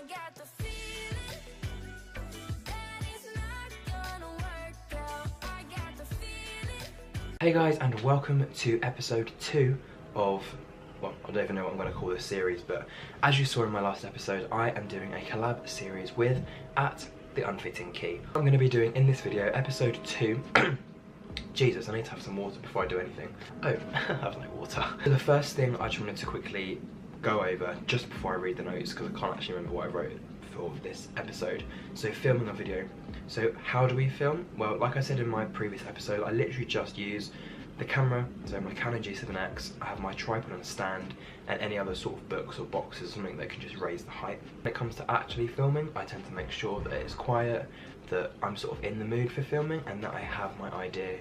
got the feeling that it's not gonna work out. I got the feeling. Hey guys, and welcome to episode 2 of, well, I don't even know what I'm going to call this series, but as you saw in my last episode, I am doing a collab series with The Unfitting Key. I'm going to be doing in this video episode 2. Jesus, I need to have some water before I do anything. Oh, I have no water. So the first thing I just wanted to quickly go over just before I read the notes, because I can't actually remember what I wrote for this episode. So filming a video. So how do we film? Well, like I said in my previous episode, I literally just use the camera, so my Canon G7X, I have my tripod on a stand, and any other sort of books or boxes, something that can just raise the height. When it comes to actually filming, I tend to make sure that it's quiet, that I'm sort of in the mood for filming, and that I have my idea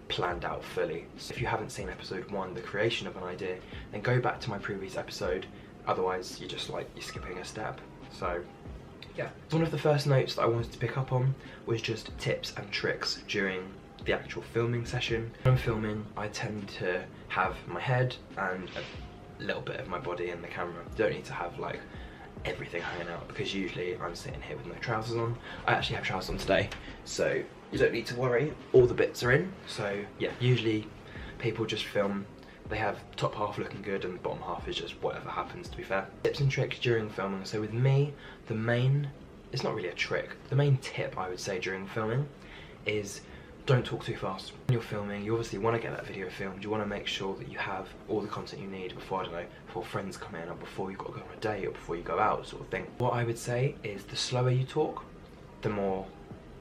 planned out fully. So if you haven't seen episode 1, the creation of an idea, then go back to my previous episode, otherwise you're just like, you're skipping a step. So yeah. One of the first notes that I wanted to pick up on was just tips and tricks during the actual filming session. When I'm filming, I tend to have my head and a little bit of my body in the camera. You don't need to have like everything hanging out, because usually I'm sitting here with no trousers on. I actually have trousers on today, so you don't need to worry, all the bits are in. So yeah, usually people just film, they have top half looking good and bottom half is just whatever happens, to be fair. Tips and tricks during filming. So with me, the main, it's not really a trick, the main tip I would say during filming is don't talk too fast. When you're filming, you obviously want to get that video filmed, you want to make sure that you have all the content you need before, I don't know, before friends come in, or before you've got to go on a date, or before you go out, sort of thing. What I would say is the slower you talk, the more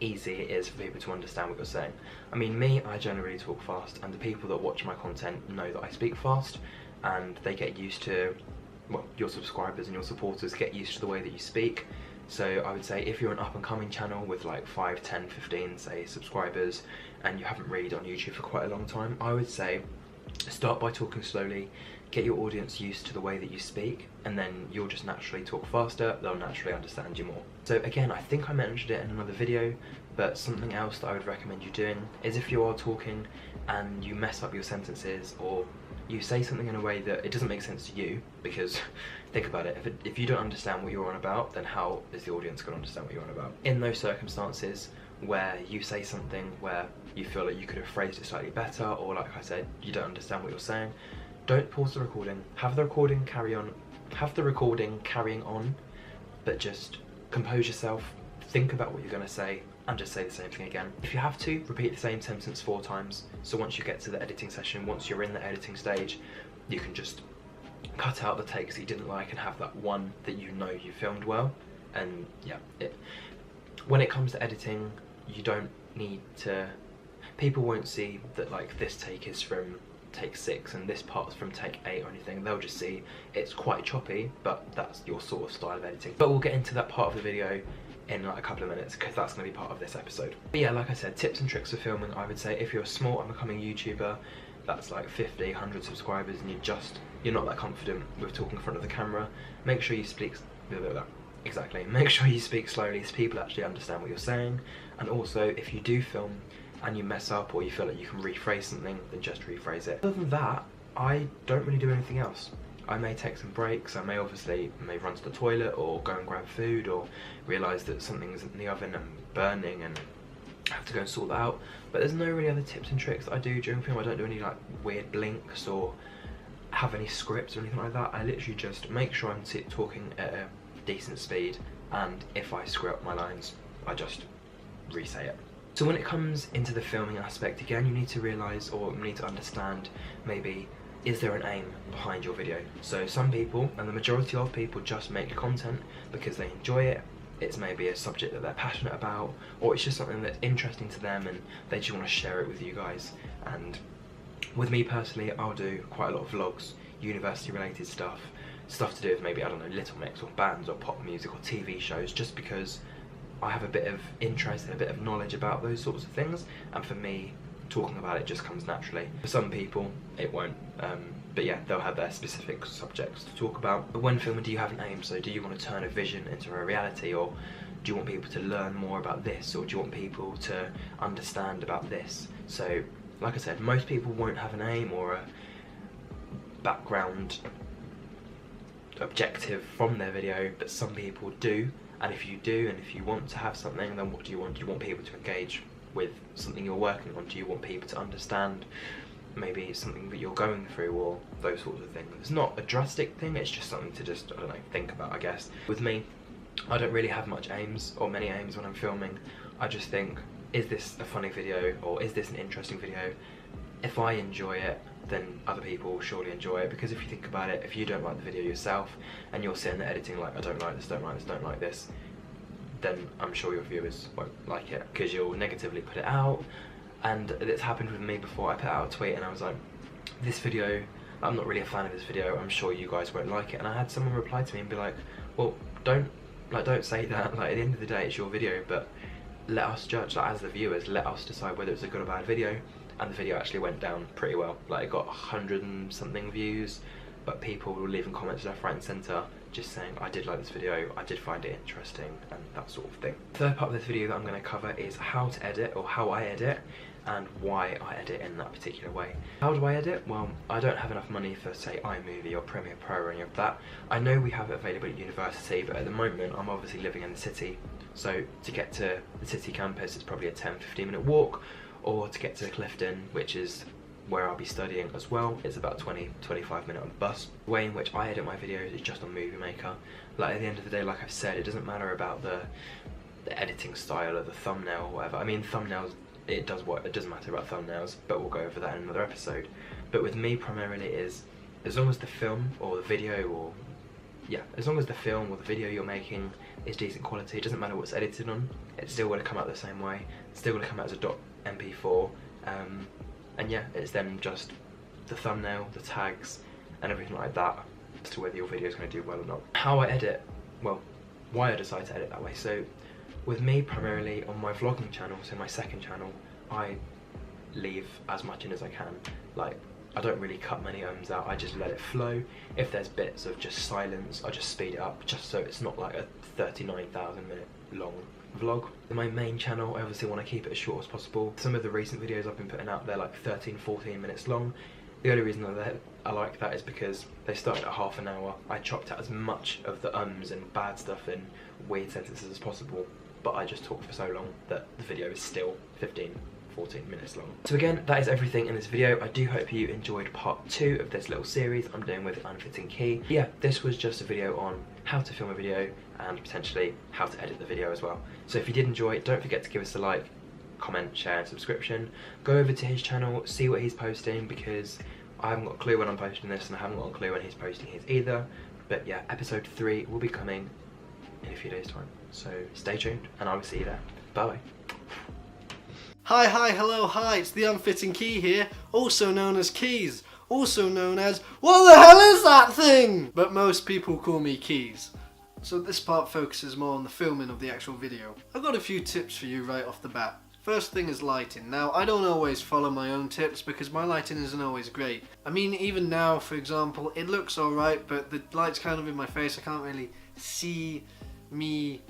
easy it is for people to understand what you're saying. I mean, me, I generally talk fast, and the people that watch my content know that I speak fast, and they get used to, well, your subscribers and your supporters get used to the way that you speak. So I would say if you're an up and coming channel with like 5, 10, 15 say subscribers, and you haven't really done YouTube for quite a long time, I would say start by talking slowly, get your audience used to the way that you speak, and then you'll just naturally talk faster, they'll naturally understand you more. So again, I think I mentioned it in another video, but something else that I would recommend you doing is if you are talking and you mess up your sentences, or you say something in a way that it doesn't make sense to you, because think about it, if you don't understand what you're on about, then how is the audience going to understand what you're on about? In those circumstances where you say something where you feel like you could have phrased it slightly better, or like I said, you don't understand what you're saying, don't pause the recording, have the recording carrying on, but just compose yourself, think about what you're going to say, and just say the same thing again. If you have to, repeat the same sentence 4 times, so once you get to the editing session, once you're in the editing stage, you can just cut out the takes that you didn't like and have that one that you know you filmed well. And yeah, when it comes to editing, you don't need to, people won't see that like this take is from take 6 and this part's from take 8 or anything. They'll just see it's quite choppy, but that's your sort of style of editing. But we'll get into that part of the video in like a couple of minutes, because that's going to be part of this episode. But yeah, like I said, tips and tricks for filming. I would say if you're a small and becoming YouTuber that's like 50, 100 subscribers, and you're not that confident with talking in front of the camera, make sure you speak make sure you speak slowly so people actually understand what you're saying. And also, if you do film and you mess up, or you feel like you can rephrase something, then just rephrase it. Other than that, I don't really do anything else. I may take some breaks, I may run to the toilet, or go and grab food, or realise that something's in the oven and burning and I have to go and sort that out. But there's no really other tips and tricks that I do during film. I don't do any like weird blinks or have any scripts or anything like that. I literally just make sure I'm talking at a decent speed, and if I screw up my lines, I just re-say it. So when it comes into the filming aspect, again, you need to realise, or you need to understand, maybe, is there an aim behind your video? So some people, and the majority of people, just make content because they enjoy it. It's maybe a subject that they're passionate about, or it's just something that's interesting to them and they just want to share it with you guys. And with me personally, I'll do quite a lot of vlogs, university related stuff to do with maybe, I don't know, Little Mix or bands or pop music or TV shows, just because I have a bit of interest and a bit of knowledge about those sorts of things, and for me, talking about it just comes naturally. For some people, it won't, but yeah, they'll have their specific subjects to talk about. But when filming, do you have an aim? So do you want to turn a vision into a reality, or do you want people to learn more about this, or do you want people to understand about this? So, like I said, most people won't have an aim or a background objective from their video, but some people do. And if you do, and if you want to have something, then what do you want? Do you want people to engage with something you're working on? Do you want people to understand maybe something that you're going through, or those sorts of things? It's not a drastic thing, it's just something to just, I don't know, think about, I guess. With me, I don't really have much aims, or many aims when I'm filming. I just think, is this a funny video, or is this an interesting video? If I enjoy it, then other people will surely enjoy it, because if you think about it, if you don't like the video yourself, and you're sitting there editing like, I don't like this, don't like this, don't like this, then I'm sure your viewers won't like it, because you'll negatively put it out. And it's happened with me before. I put out a tweet and I was like, this video, I'm not really a fan of this video, I'm sure you guys won't like it. And I had someone reply to me and be like, well, don't say that, like, at the end of the day it's your video, but let us judge, like, as the viewers, let us decide whether it's a good or bad video. And the video actually went down pretty well, like it got 100 and something views, but people were leaving comments left, right and centre just saying, I did like this video, I did find it interesting, and that sort of thing. The third part of this video that I'm going to cover is how to edit, or how I edit, and why I edit in that particular way. How do I edit? Well, I don't have enough money for, say, iMovie or Premiere Pro or any of that. I know we have it available at university, but at the moment I'm obviously living in the city, so to get to the city campus it's probably a 10-15 minute walk, or to get to Clifton, which is where I'll be studying as well, it's about 20-25 minutes on the bus. The way in which I edit my videos is just on Movie Maker. Like, at the end of the day, like I've said, it doesn't matter about the editing style or the thumbnail or whatever. I mean, thumbnails, it doesn't matter about thumbnails, but we'll go over that in another episode. But with me, primarily, is as long as the film or the video, or yeah, as long as the film or the video you're making is decent quality, it doesn't matter what's edited on, it's still going to come out the same way, it's still going to come out as a .mp4, and yeah, it's then just the thumbnail, the tags, and everything like that as to whether your video is going to do well or not. How I edit, well, why I decide to edit that way. So with me, primarily on my vlogging channel, so my second channel, I leave as much in as I can. Like, I don't really cut many ums out, I just let it flow. If there's bits of just silence, I just speed it up, just so it's not like a 39,000 minute long vlog. My main channel, I obviously want to keep it as short as possible. Some of the recent videos I've been putting out, they're like 13-14 minutes long. The only reason I like that is because they started at half an hour. I chopped out as much of the ums and bad stuff and weird sentences as possible, but I just talked for so long that the video is still 15-14 minutes long. So again, that is everything in this video. I do hope you enjoyed part 2 of this little series I'm doing with Unfitting Key. Yeah, this was just a video on how to film a video and potentially how to edit the video as well. So if you did enjoy it, don't forget to give us a like, comment, share and subscription. Go over to his channel, see what he's posting, because I haven't got a clue when I'm posting this and I haven't got a clue when he's posting his either. But yeah, episode 3 will be coming in a few days time, so stay tuned and I will see you there. Bye bye. Hi, hello, hi, it's the Unfitting Key here, also known as Keys, also known as, what the hell is that thing? But most people call me Keys. So this part focuses more on the filming of the actual video. I've got a few tips for you right off the bat. First thing is lighting. Now, I don't always follow my own tips because my lighting isn't always great. I mean, even now, for example, it looks alright, but the light's kind of in my face, I can't really see me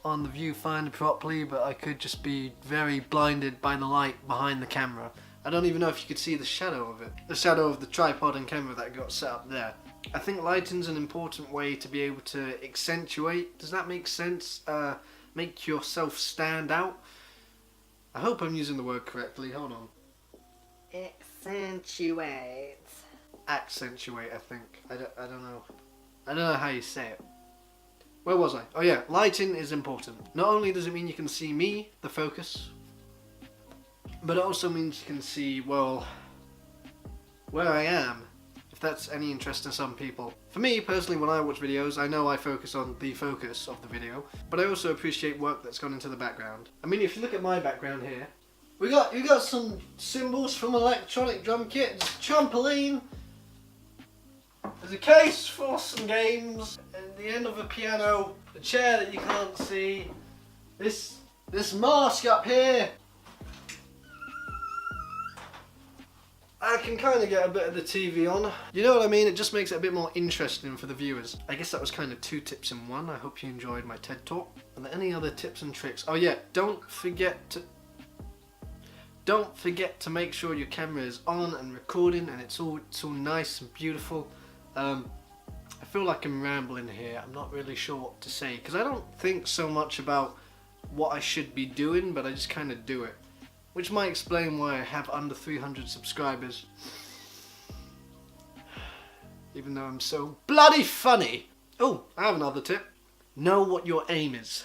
on the viewfinder properly, but I could just be very blinded by the light behind the camera. I don't even know if you could see the shadow of it. The shadow of the tripod and camera that got set up there. I think lighting's an important way to be able to accentuate, does that make sense? Make yourself stand out. I hope I'm using the word correctly, hold on. Accentuate. Accentuate, I think. I don't know. I don't know how you say it. Where was I? Oh yeah, lighting is important. Not only does it mean you can see me, the focus, but it also means you can see, well, where I am, if that's any interest to some people. For me, personally, when I watch videos, I know I focus on the focus of the video, but I also appreciate work that's gone into the background. I mean, if you look at my background here, you got some cymbals from an electronic drum kit, there's a trampoline, there's a case for some games, at the end of a piano, a chair that you can't see, this mask up here. I can kind of get a bit of the TV on. You know what I mean? It just makes it a bit more interesting for the viewers. I guess that was kind of 2 tips in one. I hope you enjoyed my TED Talk. Are there any other tips and tricks? Oh yeah, don't forget to make sure your camera is on and recording and it's all nice and beautiful. I feel like I'm rambling here. I'm not really sure what to say because I don't think so much about what I should be doing, but I just kind of do it. Which might explain why I have under 300 subscribers. Even though I'm so bloody funny. Oh, I have another tip. Know what your aim is.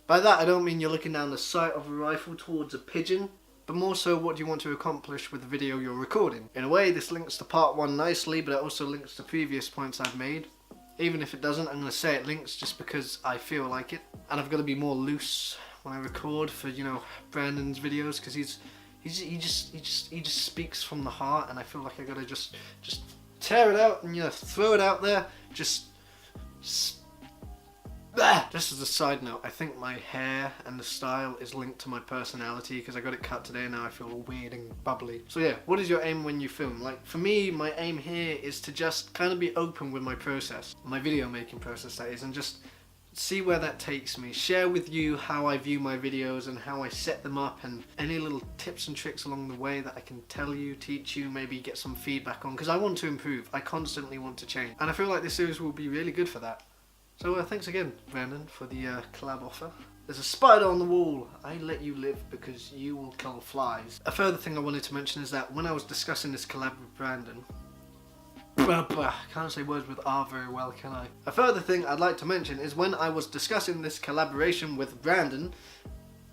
By that I don't mean you're looking down the sight of a rifle towards a pigeon, but more so what do you want to accomplish with the video you're recording. In a way this links to part 1 nicely, but it also links to previous points I've made. Even if it doesn't, I'm going to say it links just because I feel like it. And I've got to be more loose when I record for, you know, Brandon's videos, because he just speaks from the heart, and I feel like I got to just tear it out and, you know, throw it out there. Just as a side note, I think my hair and the style is linked to my personality because I got it cut today and now I feel all weird and bubbly. So yeah, what is your aim when you film? Like for me, my aim here is to just kind of be open with my process, my video making process that is, and just see where that takes me. Share with you how I view my videos and how I set them up, and any little tips and tricks along the way that I can tell you, teach you, maybe get some feedback on, because I want to improve. I constantly want to change, and I feel like this series will be really good for that. So thanks again, Brandon, for the collab offer. There's a spider on the wall. I let you live because you will kill flies. A further thing I wanted to mention is that when I was discussing this collab with Brandon, can't say words with R very well, can I? A further thing I'd like to mention is when I was discussing this collaboration with Brandon,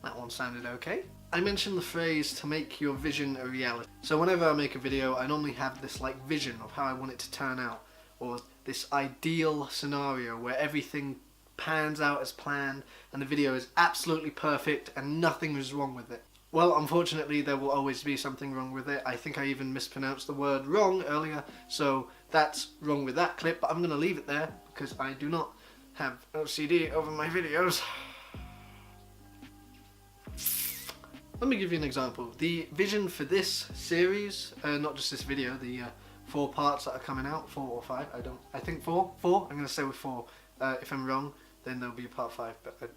that one sounded okay, I mentioned the phrase to make your vision a reality. So whenever I make a video, I normally have this like vision of how I want it to turn out, or this ideal scenario where everything pans out as planned and the video is absolutely perfect and nothing is wrong with it. Well, unfortunately there will always be something wrong with it. I think I even mispronounced the word wrong earlier, so that's wrong with that clip, but I'm going to leave it there because I do not have OCD over my videos. Let me give you an example. The vision for this series, not just this video, the 4 parts that are coming out, 4 or 5, I think 4, I'm going to stay with 4. If I'm wrong, then there'll be a part 5, but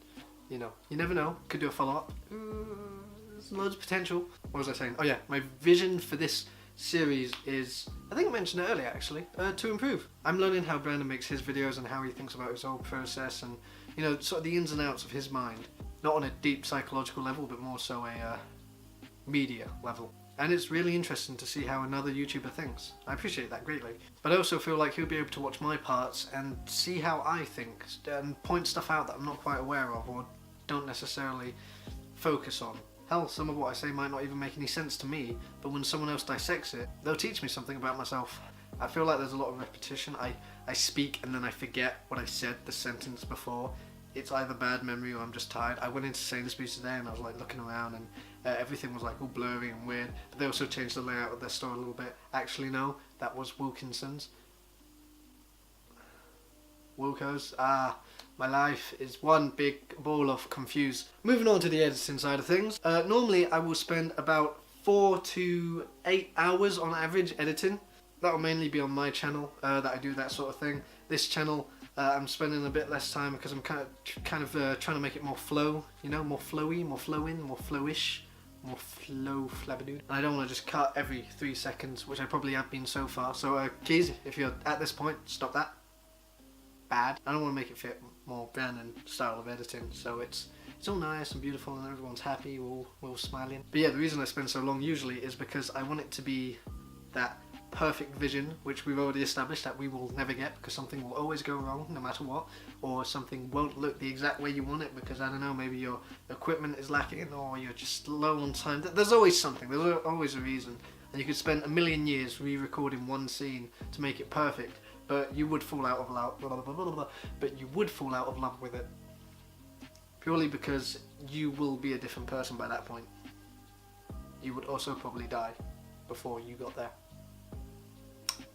you know, you never know, could do a follow-up. There's loads of potential. What was I saying? Oh yeah, my vision for this series is, I think I mentioned it earlier actually, to improve. I'm learning how Brandon makes his videos and how he thinks about his whole process and, you know, sort of the ins and outs of his mind. Not on a deep psychological level, but more so a media level. And it's really interesting to see how another YouTuber thinks. I appreciate that greatly. But I also feel like he'll be able to watch my parts and see how I think and point stuff out that I'm not quite aware of or don't necessarily focus on. Hell, some of what I say might not even make any sense to me, but when someone else dissects it, they'll teach me something about myself. I feel like there's a lot of repetition. I speak and then I forget what I said the sentence before. It's either bad memory or I'm just tired. I went into Sainsbury's today and I was like looking around and everything was like all blurry and weird, but they also changed the layout of their store a little bit. Actually no, that was Wilkinson's. Wilco's. My life is one big ball of confused. Moving on to the editing side of things. Normally I will spend about 4 to 8 hours on average editing. That will mainly be on my channel that I do that sort of thing. This channel I'm spending a bit less time because I'm kind of trying to make it more flow, you know, more flowy, more flowing, more flowish, more flow flabberdude. And I don't want to just cut every 3 seconds, which I probably have been so far. So Keys, if you're at this point, stop that. Bad. I don't want to make it fit more Brandon style of editing, so it's all nice and beautiful and everyone's happy, we're all smiling. But yeah, the reason I spend so long usually is because I want it to be that perfect vision, which we've already established that we will never get because something will always go wrong no matter what, or something won't look the exact way you want it because, I don't know, maybe your equipment is lacking or you're just low on time. There's always something, there's always a reason, and you could spend a million years re-recording one scene to make it perfect, but you would fall out of love, with it, purely because you will be a different person by that point. You would also probably die before you got there.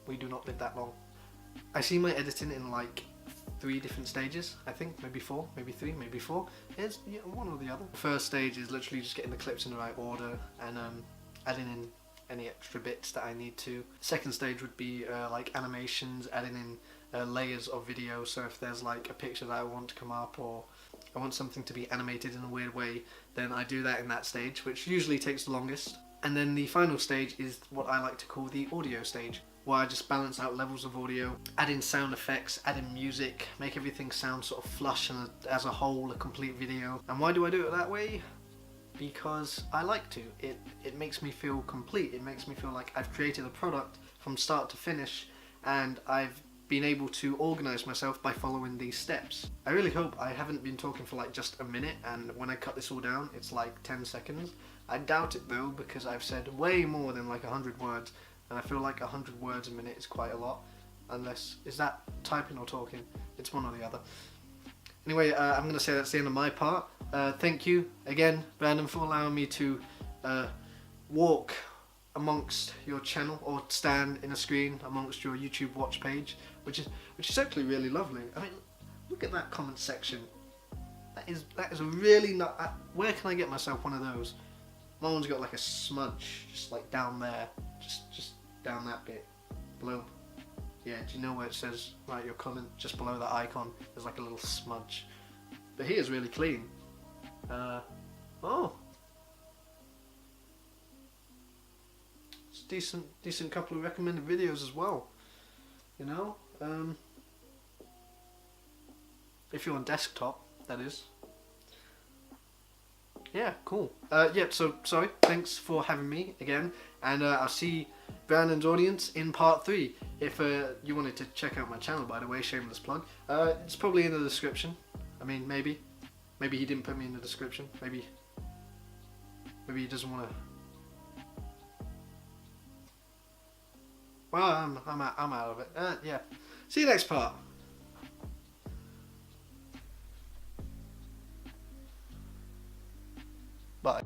We do not live that long. I see my editing in like 3 different stages, I think, maybe 4, maybe 3, maybe 4. It's one or the other. The first stage is literally just getting the clips in the right order and adding in any extra bits that I need to. The second stage would be like animations, adding in layers of video, so if there's like a picture that I want to come up or I want something to be animated in a weird way, then I do that in that stage, which usually takes the longest. And then the final stage is what I like to call the audio stage. where I just balance out levels of audio, add in sound effects, add in music, make everything sound sort of flush and as a whole a complete video. And why do I do it that way? Because I like to. It makes me feel complete. It makes me feel like I've created a product from start to finish, and I've been able to organize myself by following these steps. I really hope I haven't been talking for like just a minute, and when I cut this all down it's like 10 seconds. I doubt it though, because I've said way more than like 100 words, and I feel like 100 words a minute is quite a lot. Unless, is that typing or talking? It's one or the other. Anyway, I'm going to say that's the end of my part. Thank you again, Brandon, for allowing me to walk amongst your channel, or stand in a screen amongst your YouTube watch page, which is actually really lovely. I mean, look at that comment section. That is a really not. Where can I get myself one of those? My one's got like a smudge, just like down there, just down that bit, below. Yeah, do you know where it says write your comment? Just below that icon, there's like a little smudge. But he is really clean. Oh, it's decent couple of recommended videos as well. You know, if you're on desktop, that is. Yeah, cool. Yeah, so sorry. Thanks for having me again, and I'll see Brandon's audience in part 3. If you wanted to check out my channel, by the way, shameless plug. It's probably in the description. I mean, maybe he didn't put me in the description. Maybe he doesn't want to. Well, I'm out of it. Yeah. See you next part. Bye.